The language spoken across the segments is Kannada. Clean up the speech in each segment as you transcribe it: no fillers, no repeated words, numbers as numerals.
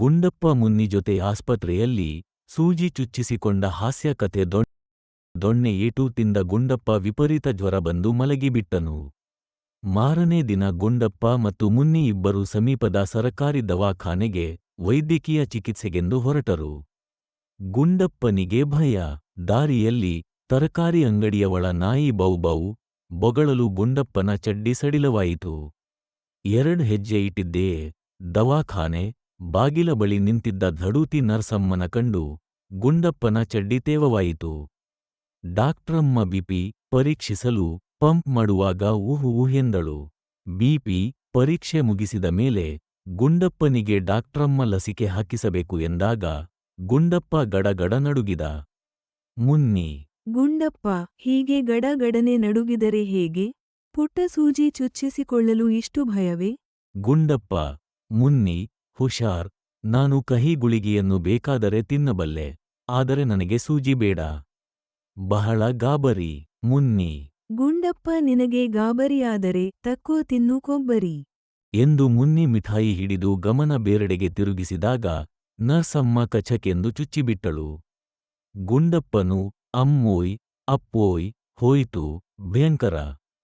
ಗುಂಡಪ್ಪ ಮುನ್ನಿ ಜೊತೆ ಆಸ್ಪತ್ರೆಯಲ್ಲಿ ಸೂಜಿ ಚುಚ್ಚಿಸಿಕೊಂಡ ಹಾಸ್ಯ ಕಥೆ. ದೊಣ್ಣೆ ಏಟು ತಿಂದ ಗುಂಡಪ್ಪ ವಿಪರೀತ ಜ್ವರ ಬಂದು ಮಲಗಿಬಿಟ್ಟನು. ಮಾರನೇ ದಿನ ಗುಂಡಪ್ಪ ಮತ್ತು ಮುನ್ನಿ ಇಬ್ಬರು ಸಮೀಪದ ಸರಕಾರಿ ದವಾಖಾನೆಗೆ ವೈದ್ಯಕೀಯ ಚಿಕಿತ್ಸೆಗೆಂದು ಹೊರಟರು. ಗುಂಡಪ್ಪನಿಗೆ ಭಯ. ದಾರಿಯಲ್ಲಿ ತರಕಾರಿ ಅಂಗಡಿಯವಳ ನಾಯಿ ಬೌ ಬೌ ಬೊಗಳಲು ಗುಂಡಪ್ಪನ ಚಡ್ಡಿ ಸಡಿಲವಾಯಿತು. 2 ಹೆಜ್ಜೆ ಇಟ್ಟಿದ್ದೆಯೇ ದವಾಖಾನೆ ಬಾಗಿಲ ಬಳಿ ನಿಂತಿದ್ದ ಧಡೂತಿ ನರ್ಸಮ್ಮನ ಕಂಡು ಗುಂಡಪ್ಪನ ಚಡ್ಡಿ ತೇವವಾಯಿತು. ಡಾಕ್ಟ್ರಮ್ಮ ಬಿಪಿ ಪರೀಕ್ಷಿಸಲು ಪಂಪ್ ಮಾಡುವಾಗ ಊಹು ಎಂದಳು. ಬಿಪಿ ಪರೀಕ್ಷೆ ಮುಗಿಸಿದ ಮೇಲೆ ಗುಂಡಪ್ಪನಿಗೆ ಡಾಕ್ಟ್ರಮ್ಮ ಲಸಿಕೆ ಹಾಕಿಸಬೇಕು ಎಂದಾಗ ಗುಂಡಪ್ಪ ಗಡಗಡ ನಡುಗಿದ. ಮುನ್ನಿ: ಗುಂಡಪ್ಪ, ಹೀಗೆ ಗಡಗಡನೆ ನಡುಗಿದರೆ ಹೇಗೆ? ಪುಟ್ಟ ಸೂಜಿ ಚುಚ್ಚಿಸಿಕೊಳ್ಳಲು ಇಷ್ಟು ಭಯವೇ? ಗುಂಡಪ್ಪ: ಮುನ್ನಿ, ಹುಷಾರ್, ನಾನು ಕಹಿ ಗುಳಿಗೆಯನ್ನು ಬೇಕಾದರೆ ತಿನ್ನಬಲ್ಲೆ, ಆದರೆ ನನಗೆ ಸೂಜಿ ಬೇಡ. ಬಹಳ ಗಾಬರಿ. ಮುನ್ನಿ: ಗುಂಡಪ್ಪ, ನಿನಗೆ ಗಾಬರಿಯಾದರೆ ತಕ್ಕೋ ತಿನ್ನು ಕೊಬ್ಬರಿ ಎಂದು ಮುನ್ನಿ ಮಿಠಾಯಿ ಹಿಡಿದು ಗಮನ ಬೇರೆಡೆಗೆ ತಿರುಗಿಸಿದಾಗ ನರ್ಸಮ್ಮ ಕಛಕೆಂದು ಚುಚ್ಚಿಬಿಟ್ಟಳು. ಗುಂಡಪ್ಪನು ಅಮ್ಮೋಯ್ ಅಪ್ಪೋಯ್ ಹೋಯ್ತು ಭಯಂಕರ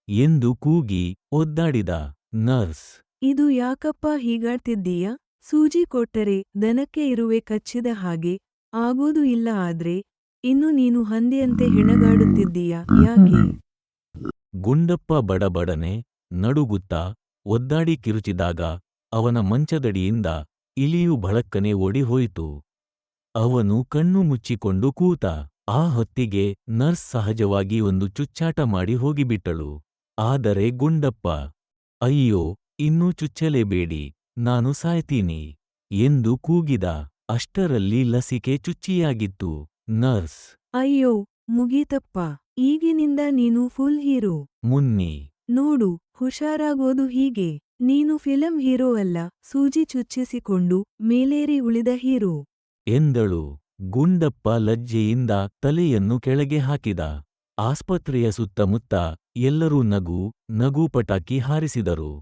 ಎಂದು ಕೂಗಿ ಒದ್ದಾಡಿದ. ನರ್ಸ್: ಇದು ಯಾಕಪ್ಪ ಹೀಗಾಡ್ತಿದ್ದೀಯ? ಸೂಜಿ ಕೊಟ್ಟರೆ ದನಕ್ಕೆ ಇರುವೆ ಕಚ್ಚಿದ ಹಾಗೆ ಆಗೋದು, ಇಲ್ಲ ಆದ್ರೆ ಇನ್ನು ನೀನು ಹಂದಿಯಂತೆ ಹೆಣಗಾಡುತ್ತಿದ್ದೀಯ ಯಾಕೆ? ಗುಂಡಪ್ಪ ಬಡಬಡನೆ ನಡುಗುತ್ತಾ ಒದ್ದಾಡಿ ಕಿರುಚಿದಾಗ ಅವನ ಮಂಚದಡಿಯಿಂದ ಇಲಿಯು ಭಳಕ್ಕನೆ ಓಡಿಹೋಯಿತು. ಅವನು ಕಣ್ಣು ಮುಚ್ಚಿಕೊಂಡು ಕೂತ. ಆ ಹೊತ್ತಿಗೆ ನರ್ಸ್ ಸಹಜವಾಗಿ ಒಂದು ಚುಚ್ಚಾಟ ಮಾಡಿ ಹೋಗಿಬಿಟ್ಟಳು. ಆದರೆ ಗುಂಡಪ್ಪ: ಅಯ್ಯೋ, ಇನ್ನೂ ಚುಚ್ಚಲೇಬೇಡಿ, ನಾನು ಸಾಯ್ತೀನಿ ಎಂದು ಕೂಗಿದ. ಅಷ್ಟರಲ್ಲಿ ಲಸಿಕೆ ಚುಚ್ಚಿಯಾಗಿತ್ತು. ನರ್ಸ್: ಅಯ್ಯೋ, ಮುಗೀತಪ್ಪ, ಈಗಿನಿಂದ ನೀನು ಫುಲ್ ಹೀರೋ. ಮುನ್ನಿ: ನೋಡು, ಹುಷಾರಾಗೋದು ಹೀಗೆ. ನೀನು ಫಿಲಂ ಹೀರೋ ಅಲ್ಲ, ಸೂಜಿ ಚುಚ್ಚಿಸಿಕೊಂಡು ಮೇಲೇರಿ ಉಳಿದ ಹೀರೋ ಎಂದಳು. ಗುಂಡಪ್ಪ ಲಜ್ಜೆಯಿಂದ ತಲೆಯನ್ನು ಕೆಳಗೆ ಹಾಕಿದ. ಆಸ್ಪತ್ರೆಯ ಸುತ್ತಮುತ್ತ ಎಲ್ಲರೂ ನಗು ಪಟಾಕಿ ಹಾರಿಸಿದರು.